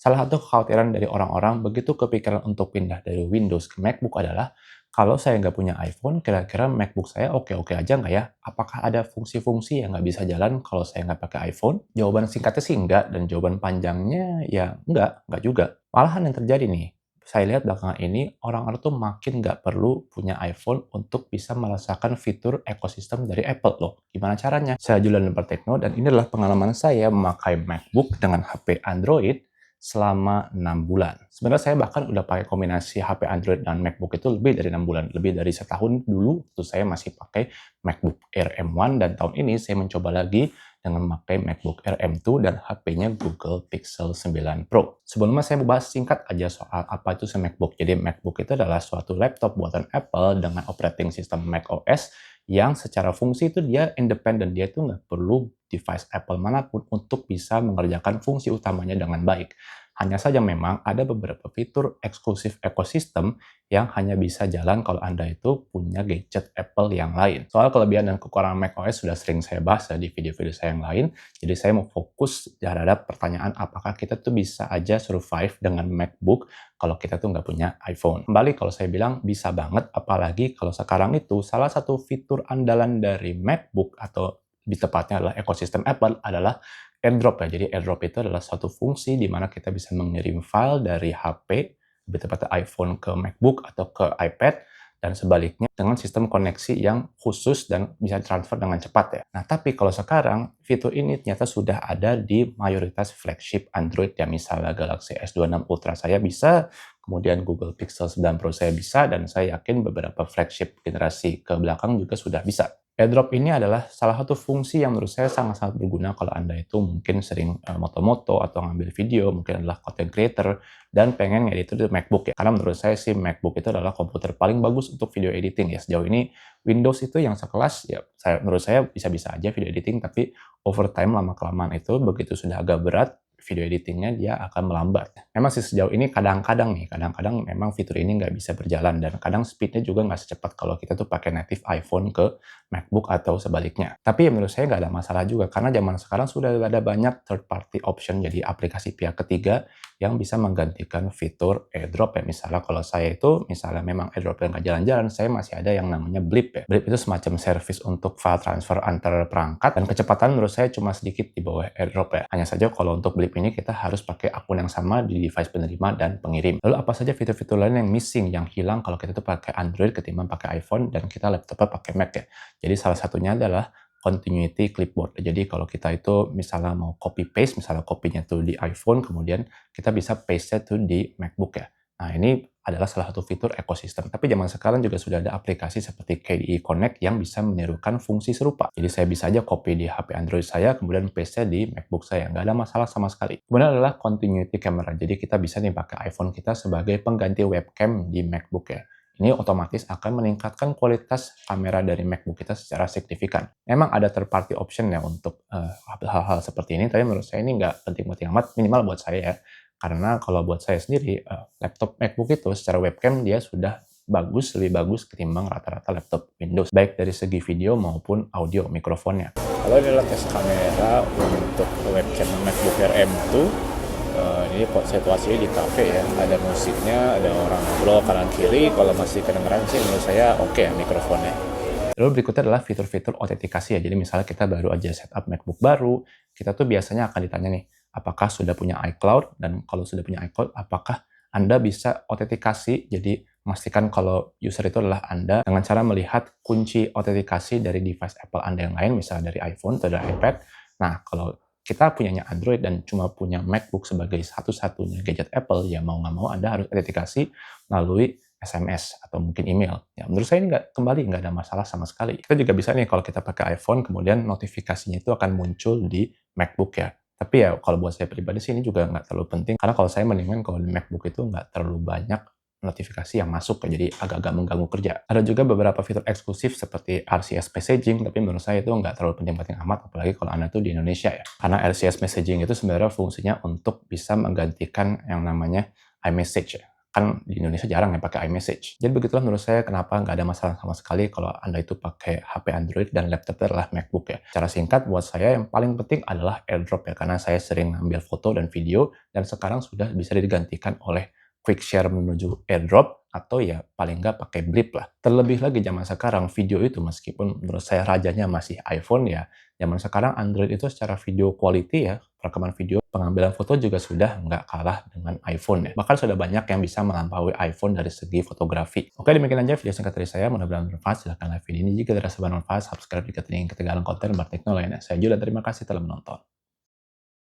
Salah satu kekhawatiran dari orang-orang begitu kepikiran untuk pindah dari Windows ke MacBook adalah, kalau saya nggak punya iPhone, kira-kira MacBook saya oke-oke aja nggak ya? Apakah ada fungsi-fungsi yang nggak bisa jalan kalau saya nggak pakai iPhone? Jawaban singkatnya sih enggak, dan jawaban panjangnya ya enggak juga. Malahan yang terjadi nih, saya lihat belakangan ini orang-orang tuh makin nggak perlu punya iPhone untuk bisa merasakan fitur ekosistem dari Apple loh. Gimana caranya? Saya Julian Techno, dan ini adalah pengalaman saya memakai MacBook dengan HP Android selama 6 bulan. Sebenarnya saya bahkan udah pakai kombinasi HP Android dan MacBook itu lebih dari 6 bulan, lebih dari setahun dulu waktu saya masih pakai MacBook Air M1, dan tahun ini saya mencoba lagi dengan memakai MacBook Air M2 dan HP-nya Google Pixel 9 Pro. Sebelumnya saya mau bahas singkat aja soal apa itu MacBook. Jadi MacBook itu adalah suatu laptop buatan Apple dengan operating system macOS yang secara fungsi itu dia independen, dia itu nggak perlu device Apple manapun untuk bisa mengerjakan fungsi utamanya dengan baik. Hanya saja memang ada beberapa fitur eksklusif ekosistem yang hanya bisa jalan kalau Anda itu punya gadget Apple yang lain. Soal kelebihan dan kekurangan macOS sudah sering saya bahas di video-video saya yang lain, jadi saya mau fokus terhadap pertanyaan apakah kita tuh bisa aja survive dengan MacBook kalau kita tuh nggak punya iPhone. Kembali kalau saya bilang bisa banget, apalagi kalau sekarang itu salah satu fitur andalan dari MacBook atau lebih tepatnya adalah ekosistem Apple adalah AirDrop ya. Jadi AirDrop itu adalah suatu fungsi di mana kita bisa mengirim file dari HP, lebih tepatnya iPhone ke MacBook atau ke iPad, dan sebaliknya dengan sistem koneksi yang khusus dan bisa transfer dengan cepat ya. Nah, tapi kalau sekarang fitur ini ternyata sudah ada di mayoritas flagship Android ya, misalnya Galaxy S26 Ultra saya bisa, kemudian Google Pixel 9 Pro saya bisa, dan saya yakin beberapa flagship generasi ke belakang juga sudah bisa. AirDrop ini adalah salah satu fungsi yang menurut saya sangat-sangat berguna kalau Anda itu mungkin sering moto-moto atau ngambil video, mungkin adalah content creator, dan pengen ngedit itu di MacBook ya. Karena menurut saya sih MacBook itu adalah komputer paling bagus untuk video editing ya. Sejauh ini Windows itu yang sekelas ya, menurut saya bisa-bisa aja video editing, tapi over time lama-kelamaan itu begitu sudah agak berat, video editingnya dia akan melambat. Memang sih sejauh ini kadang-kadang memang fitur ini nggak bisa berjalan, dan kadang speednya juga nggak secepat kalau kita tuh pakai native iPhone ke MacBook atau sebaliknya. Tapi ya menurut saya nggak ada masalah juga, karena zaman sekarang sudah ada banyak third party option, jadi aplikasi pihak ketiga yang bisa menggantikan fitur AirDrop ya. Misalnya kalau saya itu, misalnya memang AirDrop yang nggak jalan-jalan, saya masih ada yang namanya Blip ya. Blip itu semacam service untuk file transfer antar perangkat, dan kecepatan menurut saya cuma sedikit di bawah AirDrop ya. Hanya saja kalau untuk Blip ini kita harus pakai akun yang sama di device penerima dan pengirim. Lalu apa saja fitur-fitur lain yang missing, yang hilang kalau kita tuh pakai Android ketimbang pakai iPhone dan kita laptopnya pakai Mac ya. Jadi salah satunya adalah continuity clipboard. Jadi kalau kita itu misalnya mau copy paste, misalnya kopinya tuh di iPhone, kemudian kita bisa paste tuh di MacBook ya. Nah, ini adalah salah satu fitur ekosistem. Tapi zaman sekarang juga sudah ada aplikasi seperti KDE Connect yang bisa menirukan fungsi serupa. Jadi saya bisa aja copy di HP Android saya, kemudian paste di MacBook saya. Nggak ada masalah sama sekali. Kemudian adalah continuity camera. Jadi kita bisa nih pakai iPhone kita sebagai pengganti webcam di MacBook ya. Ini otomatis akan meningkatkan kualitas kamera dari MacBook kita secara signifikan. Memang ada third party option ya untuk hal-hal seperti ini, tapi menurut saya ini nggak penting-penting amat, minimal buat saya ya. Karena kalau buat saya sendiri, laptop MacBook itu secara webcam dia sudah bagus, lebih bagus ketimbang rata-rata laptop Windows, baik dari segi video maupun audio mikrofonnya. Kalau ini adalah tes kamera untuk webcam MacBook Air M2. Ini situasinya di cafe ya, ada musiknya, ada orang ngobrol kanan kiri. Kalau masih kedengeran sih menurut saya oke ya mikrofonnya. Lalu berikutnya adalah fitur-fitur autentikasi ya. Jadi misalnya kita baru aja setup MacBook baru, kita tuh biasanya akan ditanya nih, apakah sudah punya iCloud? Dan kalau sudah punya iCloud, apakah Anda bisa autentikasi? Jadi memastikan kalau user itu adalah Anda dengan cara melihat kunci autentikasi dari device Apple Anda yang lain, misalnya dari iPhone atau dari iPad. Nah, kalau kita punyanya Android dan cuma punya MacBook sebagai satu-satunya gadget Apple, ya mau nggak mau Anda harus autentikasi melalui SMS atau mungkin email. Ya, menurut saya ini nggak ada masalah sama sekali. Kita juga bisa nih kalau kita pakai iPhone, kemudian notifikasinya itu akan muncul di MacBook ya. Tapi ya kalau buat saya pribadi sih ini juga nggak terlalu penting, karena kalau saya mendingan kalau di MacBook itu nggak terlalu banyak notifikasi yang masuk ya, jadi agak-agak mengganggu kerja. Ada juga beberapa fitur eksklusif seperti RCS messaging, tapi menurut saya itu nggak terlalu penting-penting amat, apalagi kalau Anda tuh di Indonesia ya. Karena RCS messaging itu sebenarnya fungsinya untuk bisa menggantikan yang namanya iMessage ya. kan di Indonesia jarang yang pakai iMessage. Jadi begitulah menurut saya kenapa nggak ada masalah sama sekali kalau Anda itu pakai HP Android dan laptopnya adalah MacBook ya. Cara singkat buat saya yang paling penting adalah AirDrop ya, karena saya sering ambil foto dan video dan sekarang sudah bisa digantikan oleh Quick Share menuju AirDrop atau ya paling nggak pakai Blip lah. Terlebih lagi zaman sekarang video itu meskipun menurut saya rajanya masih iPhone ya, zaman sekarang Android itu secara video quality ya, rekaman video, pengambilan foto juga sudah nggak kalah dengan iPhone ya. Bahkan sudah banyak yang bisa melampaui iPhone dari segi fotografi. Oke, demikian aja video singkat dari saya. Mudah-mudahan bermanfaat. Silahkan like video ini jika dirasa bermanfaat. Subscribe jika ingin ketinggalan konten berteknologi lainnya. Saya Julian, terima kasih telah menonton.